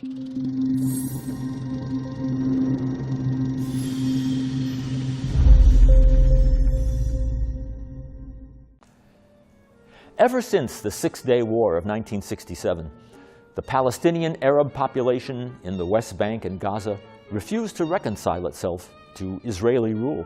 Ever since the Six-Day War of 1967, the Palestinian Arab population in the West Bank and Gaza refused to reconcile itself to Israeli rule.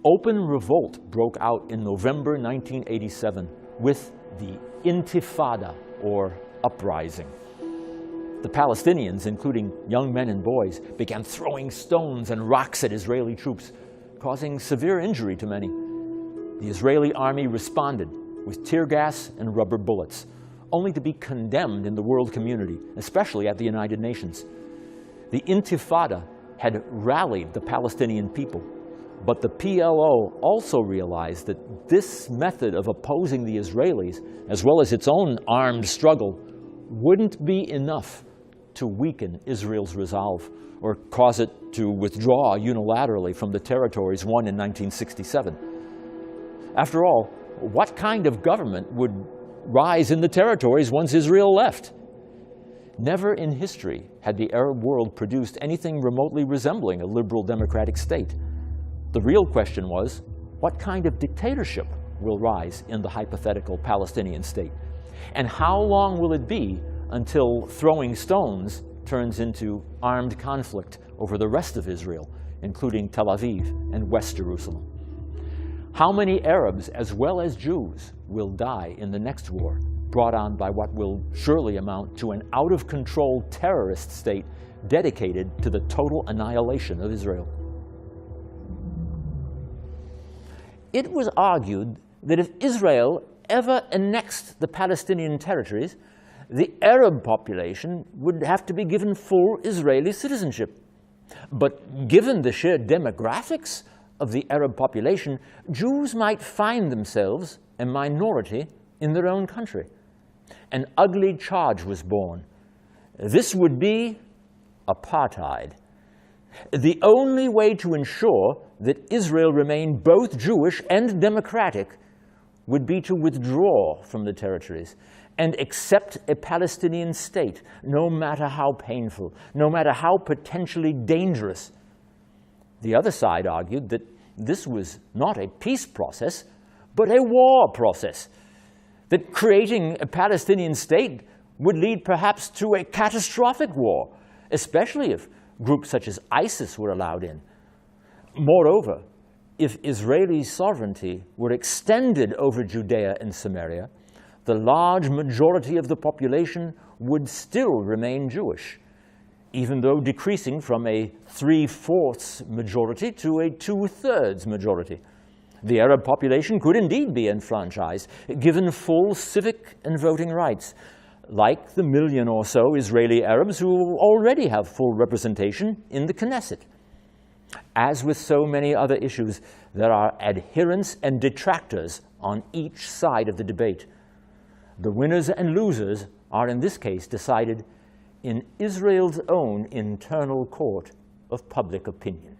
Open revolt broke out in November 1987 with the Intifada, or uprising. The Palestinians, including young men and boys, began throwing stones and rocks at Israeli troops, causing severe injury to many. The Israeli army responded with tear gas and rubber bullets, only to be condemned in the world community, especially at the United Nations. The Intifada had rallied the Palestinian people, but the PLO also realized that this method of opposing the Israelis, as well as its own armed struggle, wouldn't be enough to weaken Israel's resolve or cause it to withdraw unilaterally from the territories won in 1967. After all, what kind of government would rise in the territories once Israel left? Never in history had the Arab world produced anything remotely resembling a liberal democratic state. The real question was, what kind of dictatorship will rise in the hypothetical Palestinian state? And how long will it be until throwing stones turns into armed conflict over the rest of Israel, including Tel Aviv and West Jerusalem? How many Arabs, as well as Jews, will die in the next war, brought on by what will surely amount to an out-of-control terrorist state dedicated to the total annihilation of Israel? It was argued that if Israel ever annexed the Palestinian territories, the Arab population would have to be given full Israeli citizenship. But given the sheer demographics of the Arab population, Jews might find themselves a minority in their own country. An ugly charge was born. This would be apartheid. The only way to ensure that Israel remained both Jewish and democratic would be to withdraw from the territories and accept a Palestinian state, no matter how painful, no matter how potentially dangerous. The other side argued that this was not a peace process, but a war process, that creating a Palestinian state would lead perhaps to a catastrophic war, especially if groups such as ISIS were allowed in. Moreover, if Israeli sovereignty were extended over Judea and Samaria, the large majority of the population would still remain Jewish, even though decreasing from a 3/4 majority to a 2/3 majority. The Arab population could indeed be enfranchised, given full civic and voting rights, like the 1 million or so Israeli Arabs who already have full representation in the Knesset. As with so many other issues, there are adherents and detractors on each side of the debate. The winners and losers are in this case decided in Israel's own internal court of public opinion.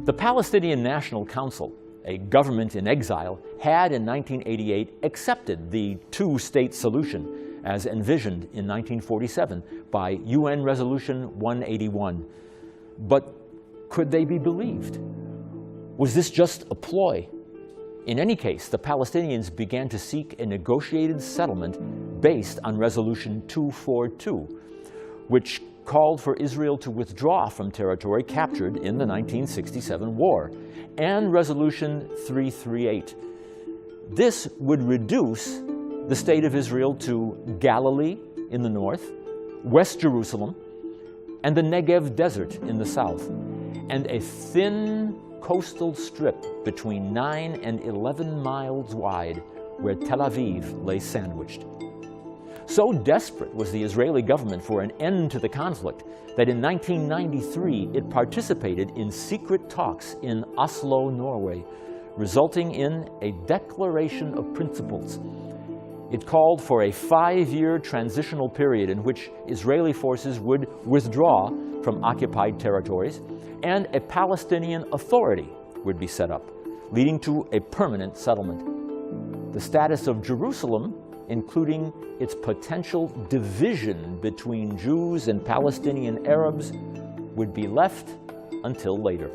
The Palestinian National Council, a government in exile, had in 1988 accepted the two-state solution as envisioned in 1947 by UN Resolution 181. But could they be believed? Was this just a ploy? In any case, the Palestinians began to seek a negotiated settlement based on Resolution 242, which called for Israel to withdraw from territory captured in the 1967 war, and Resolution 338. This would reduce the state of Israel to Galilee in the north, West Jerusalem, and the Negev Desert in the south, and a thin coastal strip between 9 and 11 miles wide where Tel Aviv lay sandwiched. So desperate was the Israeli government for an end to the conflict that in 1993 it participated in secret talks in Oslo, Norway, resulting in a declaration of principles. It called for a 5-year transitional period in which Israeli forces would withdraw from occupied territories, and a Palestinian Authority would be set up, leading to a permanent settlement. The status of Jerusalem, including its potential division between Jews and Palestinian Arabs, would be left until later.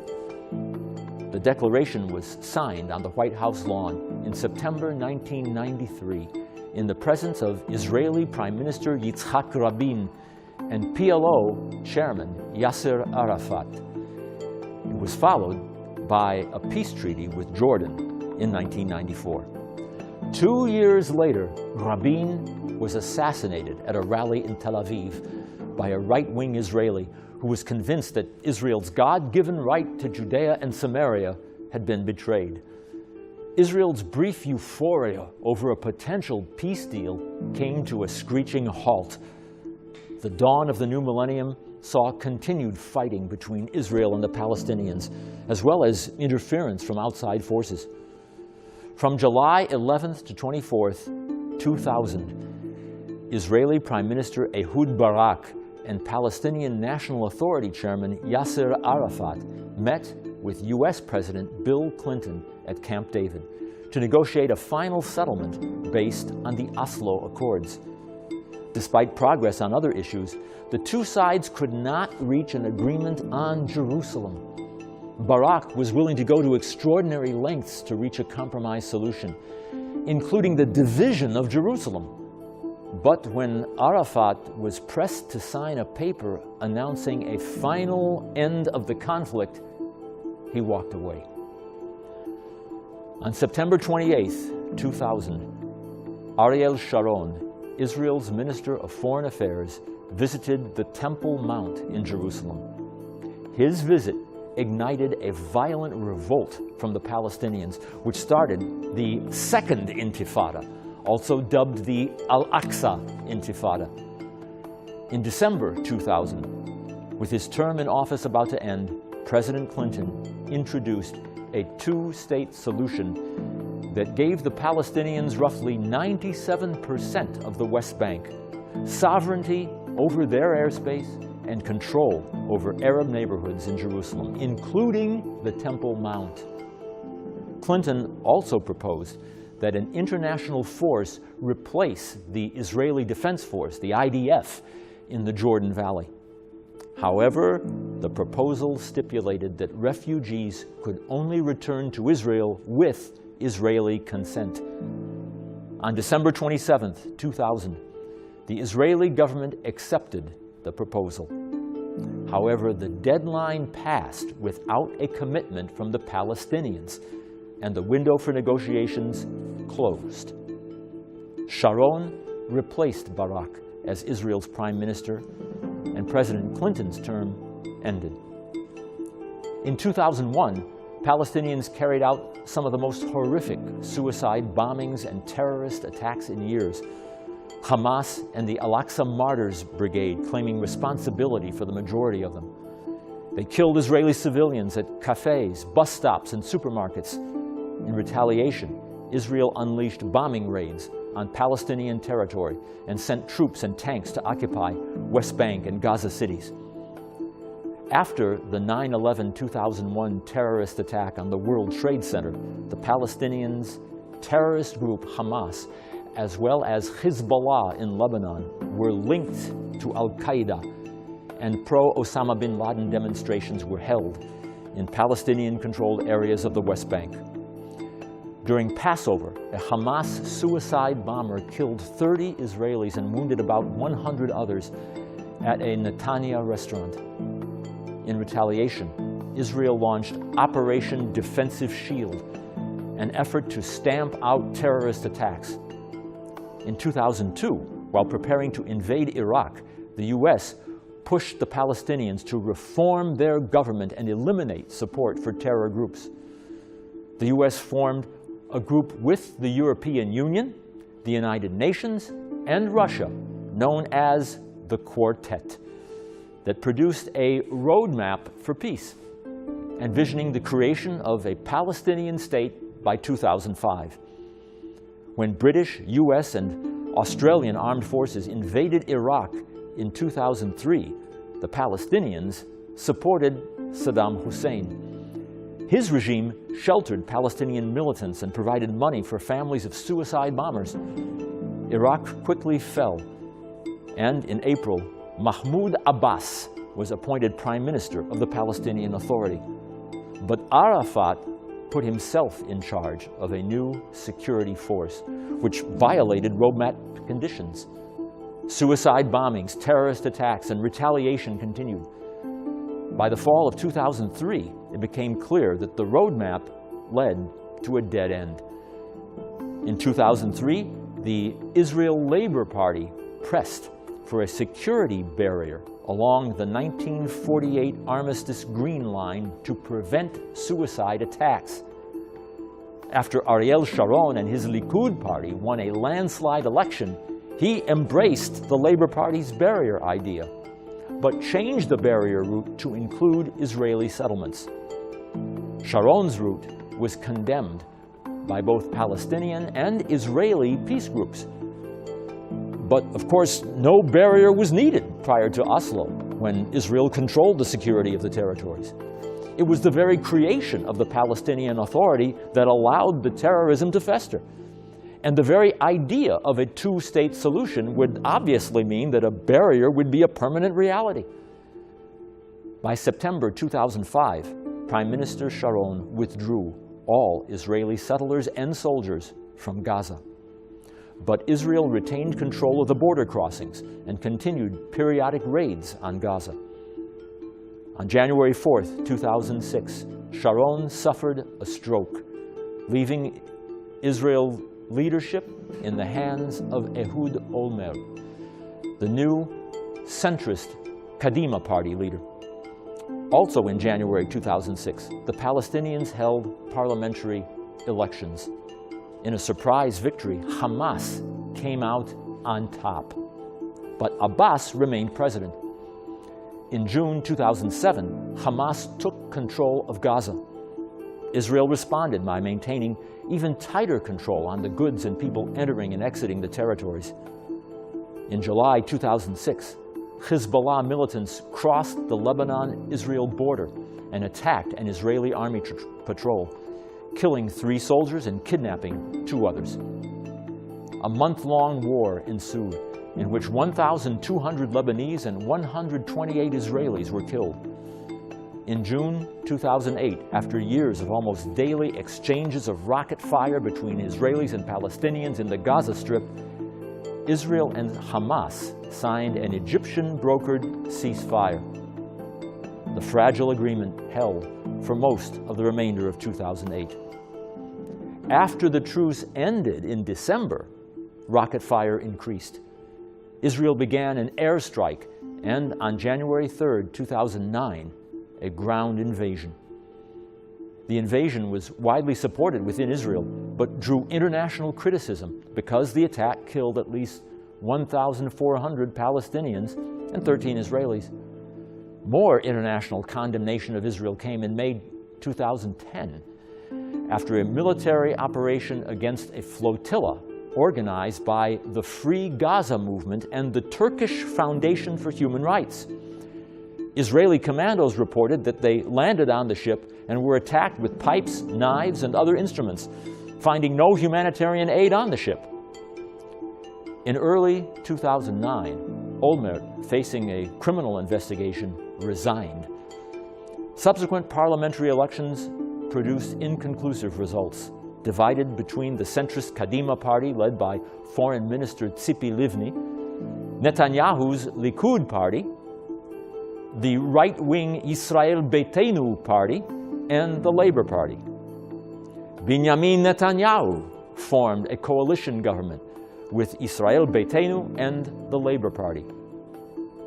The declaration was signed on the White House lawn in September 1993 in the presence of Israeli Prime Minister Yitzhak Rabin and PLO Chairman Yasser Arafat. It was followed by a peace treaty with Jordan in 1994. 2 years later, Rabin was assassinated at a rally in Tel Aviv by a right-wing Israeli who was convinced that Israel's God-given right to Judea and Samaria had been betrayed. Israel's brief euphoria over a potential peace deal came to a screeching halt. The dawn of the new millennium saw continued fighting between Israel and the Palestinians, as well as interference from outside forces. From July 11th to 24th, 2000, Israeli Prime Minister Ehud Barak and Palestinian National Authority Chairman Yasser Arafat met with U.S. President Bill Clinton at Camp David to negotiate a final settlement based on the Oslo Accords. Despite progress on other issues, the two sides could not reach an agreement on Jerusalem. Barak was willing to go to extraordinary lengths to reach a compromise solution, including the division of Jerusalem. But when Arafat was pressed to sign a paper announcing a final end of the conflict, he walked away. On September 28, 2000, Ariel Sharon, Israel's Minister of Foreign Affairs, visited the Temple Mount in Jerusalem. His visit ignited a violent revolt from the Palestinians, which started the Second Intifada, also dubbed the Al-Aqsa Intifada. In December 2000, with his term in office about to end, President Clinton introduced a two-state solution that gave the Palestinians roughly 97% of the West Bank, sovereignty over their airspace, and control over Arab neighborhoods in Jerusalem, including the Temple Mount. Clinton also proposed that an international force replace the Israeli Defense Force, the IDF, in the Jordan Valley. However, the proposal stipulated that refugees could only return to Israel with Israeli consent. On December 27, 2000, the Israeli government accepted the proposal. However, the deadline passed without a commitment from the Palestinians, and the window for negotiations closed. Sharon replaced Barak as Israel's prime minister, and President Clinton's term ended. In 2001, Palestinians carried out some of the most horrific suicide bombings and terrorist attacks in years. Hamas and the Al-Aqsa Martyrs Brigade claiming responsibility for the majority of them. They killed Israeli civilians at cafes, bus stops, and supermarkets. In retaliation, Israel unleashed bombing raids on Palestinian territory and sent troops and tanks to occupy West Bank and Gaza cities. After the 9/11/2001 terrorist attack on the World Trade Center, the Palestinians' terrorist group Hamas, as well as Hezbollah in Lebanon, were linked to Al-Qaeda, and pro-Osama bin Laden demonstrations were held in Palestinian-controlled areas of the West Bank. During Passover, a Hamas suicide bomber killed 30 Israelis and wounded about 100 others at a Netanya restaurant. In retaliation, Israel launched Operation Defensive Shield, an effort to stamp out terrorist attacks. In 2002, while preparing to invade Iraq, the U.S. pushed the Palestinians to reform their government and eliminate support for terror groups. The U.S. formed a group with the European Union, the United Nations, and Russia, known as the Quartet, that produced a roadmap for peace, envisioning the creation of a Palestinian state by 2005. When British, US, and Australian armed forces invaded Iraq in 2003, the Palestinians supported Saddam Hussein. His regime sheltered Palestinian militants and provided money for families of suicide bombers. Iraq quickly fell, and in April, Mahmoud Abbas was appointed Prime Minister of the Palestinian Authority. But Arafat put himself in charge of a new security force, which violated roadmap conditions. Suicide bombings, terrorist attacks, and retaliation continued. By the fall of 2003, it became clear that the roadmap led to a dead end. In 2003, the Israel Labor Party pressed for a security barrier along the 1948 Armistice Green Line to prevent suicide attacks. After Ariel Sharon and his Likud party won a landslide election, he embraced the Labor Party's barrier idea, but changed the barrier route to include Israeli settlements. Sharon's route was condemned by both Palestinian and Israeli peace groups. But of course, no barrier was needed prior to Oslo, when Israel controlled the security of the territories. It was the very creation of the Palestinian Authority that allowed the terrorism to fester. And the very idea of a two-state solution would obviously mean that a barrier would be a permanent reality. By September 2005, Prime Minister Sharon withdrew all Israeli settlers and soldiers from Gaza. But Israel retained control of the border crossings and continued periodic raids on Gaza. On January 4th, 2006, Sharon suffered a stroke, leaving Israel leadership in the hands of Ehud Olmert, the new centrist Kadima party leader. Also in January 2006, the Palestinians held parliamentary elections. In a surprise victory, Hamas came out on top, but Abbas remained president. In June 2007, Hamas took control of Gaza. Israel responded by maintaining even tighter control on the goods and people entering and exiting the territories. In July 2006, Hezbollah militants crossed the Lebanon-Israel border and attacked an Israeli army patrol, killing 3 soldiers and kidnapping 2 others. A month-long war ensued, in which 1,200 Lebanese and 128 Israelis were killed. In June 2008, after years of almost daily exchanges of rocket fire between Israelis and Palestinians in the Gaza Strip, Israel and Hamas signed an Egyptian-brokered ceasefire. The fragile agreement held for most of the remainder of 2008. After the truce ended in December, rocket fire increased. Israel began an airstrike, and on January 3, 2009, a ground invasion. The invasion was widely supported within Israel, but drew international criticism because the attack killed at least 1,400 Palestinians and 13 Israelis. More international condemnation of Israel came in May 2010, after a military operation against a flotilla organized by the Free Gaza movement and the Turkish Foundation for Human Rights. Israeli commandos reported that they landed on the ship and were attacked with pipes, knives, and other instruments, finding no humanitarian aid on the ship. In early 2009, Olmert, facing a criminal investigation, resigned. Subsequent parliamentary elections produced inconclusive results, divided between the centrist Kadima party led by Foreign Minister Tzipi Livni, Netanyahu's Likud party, the right-wing Israel Beitenu party, and the Labor Party. Benjamin Netanyahu formed a coalition government with Israel Beitenu and the Labor Party.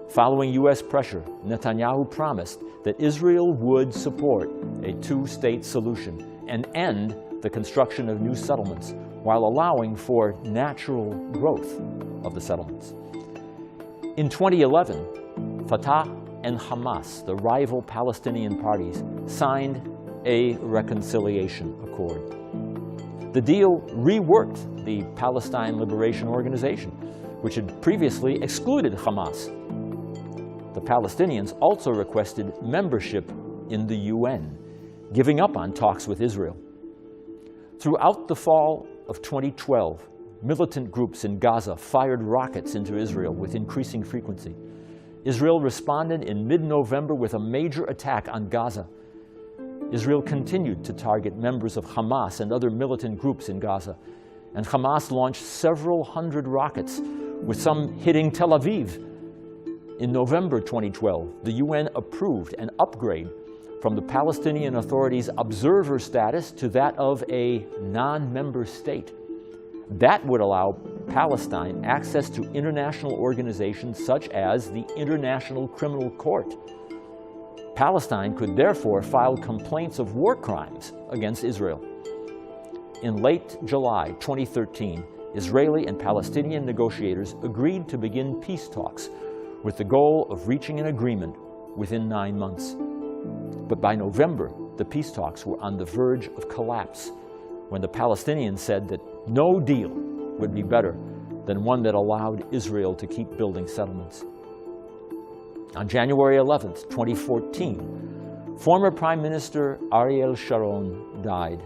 Following U.S. pressure, Netanyahu promised that Israel would support a two-state solution and end the construction of new settlements while allowing for natural growth of the settlements. In 2011, Fatah and Hamas, the rival Palestinian parties, signed a reconciliation accord. The deal reworked the Palestine Liberation Organization, which had previously excluded Hamas. the Palestinians also requested membership in the UN, giving up on talks with Israel. Throughout the fall of 2012, militant groups in Gaza fired rockets into Israel with increasing frequency. Israel responded in mid-November with a major attack on Gaza. Israel continued to target members of Hamas and other militant groups in Gaza, and Hamas launched several hundred rockets, with some hitting Tel Aviv. In November 2012, the UN approved an upgrade from the Palestinian Authority's observer status to that of a non-member state. That would allow Palestine access to international organizations such as the International Criminal Court. Palestine could therefore file complaints of war crimes against Israel. In late July 2013, Israeli and Palestinian negotiators agreed to begin peace talks with the goal of reaching an agreement within 9 months. But by November, the peace talks were on the verge of collapse when the Palestinians said that no deal would be better than one that allowed Israel to keep building settlements. On January 11, 2014, former Prime Minister Ariel Sharon died,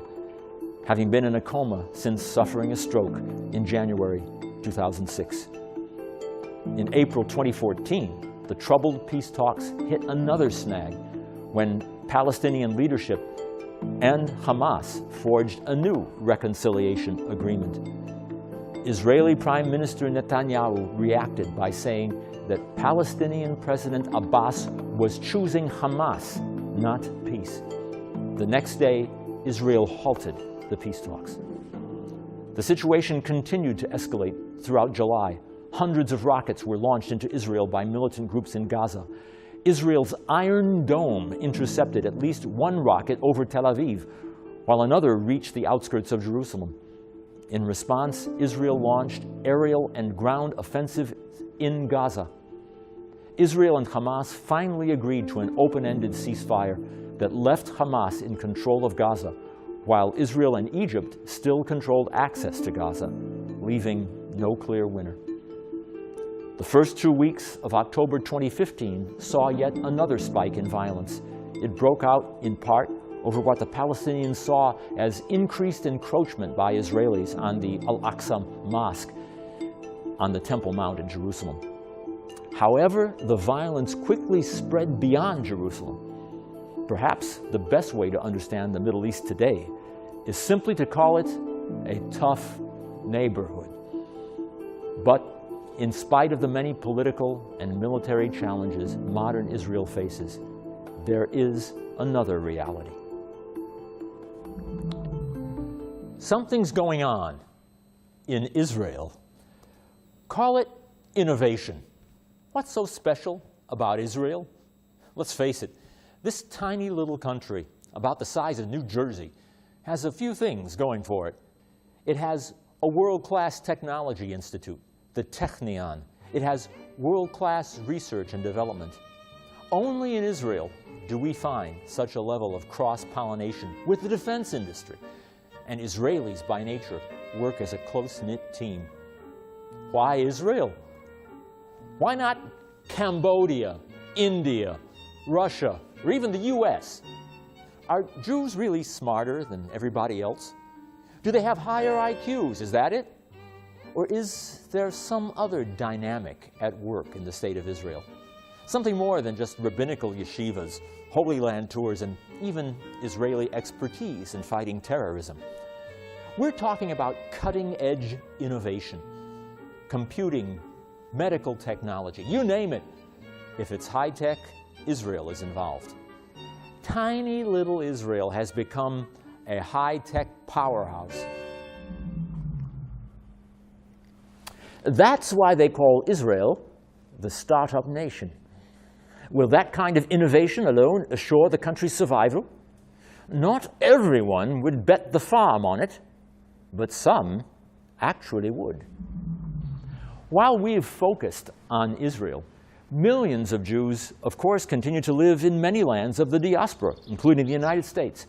having been in a coma since suffering a stroke in January 2006. In April 2014, the troubled peace talks hit another snag when Palestinian leadership and Hamas forged a new reconciliation agreement. Israeli Prime Minister Netanyahu reacted by saying that Palestinian President Abbas was choosing Hamas, not peace. The next day, Israel halted the peace talks. The situation continued to escalate throughout July. Hundreds of rockets were launched into Israel by militant groups in Gaza. Israel's Iron Dome intercepted at least one rocket over Tel Aviv, while another reached the outskirts of Jerusalem. In response, Israel launched aerial and ground offensives in Gaza. Israel and Hamas finally agreed to an open-ended ceasefire that left Hamas in control of Gaza, while Israel and Egypt still controlled access to Gaza, leaving no clear winner. The first 2 weeks of October 2015 saw yet another spike in violence. It broke out in part over what the Palestinians saw as increased encroachment by Israelis on the Al-Aqsa Mosque on the Temple Mount in Jerusalem. However, the violence quickly spread beyond Jerusalem. Perhaps the best way to understand the Middle East today is simply to call it a tough neighborhood. But in spite of the many political and military challenges modern Israel faces, there is another reality. Something's going on in Israel. Call it innovation. What's so special about Israel? Let's face it, this tiny little country, about the size of New Jersey, has a few things going for it. It has a world-class technology institute, the Technion. It has world-class research and development. Only in Israel do we find such a level of cross-pollination with the defense industry. And Israelis, by nature, work as a close-knit team. Why Israel? Why not Cambodia, India, Russia, or even the US? Are Jews really smarter than everybody else? Do they have higher IQs? Is that it? Or is there some other dynamic at work in the state of Israel? Something more than just rabbinical yeshivas, Holy Land tours, and even Israeli expertise in fighting terrorism. We're talking about cutting-edge innovation, computing, medical technology, you name it. If it's high-tech, Israel is involved. Tiny little Israel has become a high-tech powerhouse. That's why they call Israel the startup nation. Will that kind of innovation alone assure the country's survival? Not everyone would bet the farm on it, but some actually would. While we've focused on Israel, millions of Jews, of course, continue to live in many lands of the diaspora, including the United States.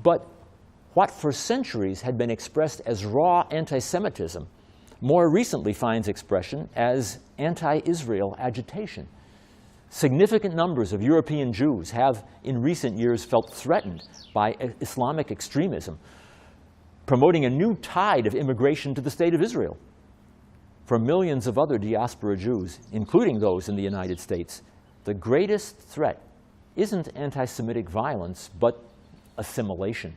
But what for centuries had been expressed as raw anti-Semitism more recently finds expression as anti-Israel agitation. Significant numbers of European Jews have in recent years felt threatened by Islamic extremism, promoting a new tide of immigration to the State of Israel. For millions of other diaspora Jews, including those in the United States, the greatest threat isn't anti-Semitic violence, but assimilation.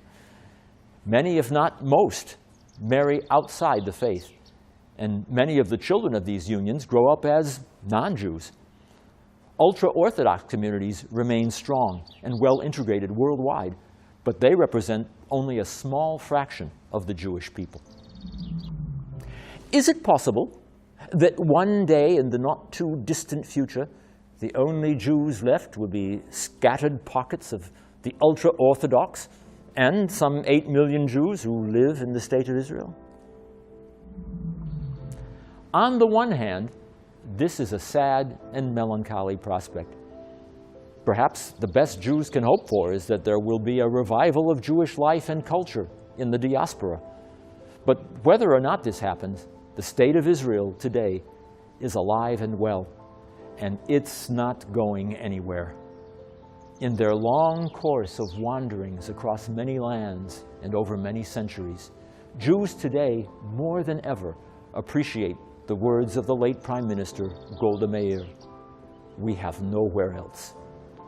Many, if not most, marry outside the faith, and many of the children of these unions grow up as non-Jews. Ultra-Orthodox communities remain strong and well integrated worldwide, but they represent only a small fraction of the Jewish people. Is it possible that one day in the not-too-distant future, the only Jews left will be scattered pockets of the ultra-Orthodox and some 8 million Jews who live in the State of Israel? On the one hand, this is a sad and melancholy prospect. Perhaps the best Jews can hope for is that there will be a revival of Jewish life and culture in the diaspora. But whether or not this happens, the State of Israel today is alive and well, and it's not going anywhere. In their long course of wanderings across many lands and over many centuries, Jews today, more than ever, appreciate the words of the late Prime Minister Golda Meir: "We have nowhere else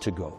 to go."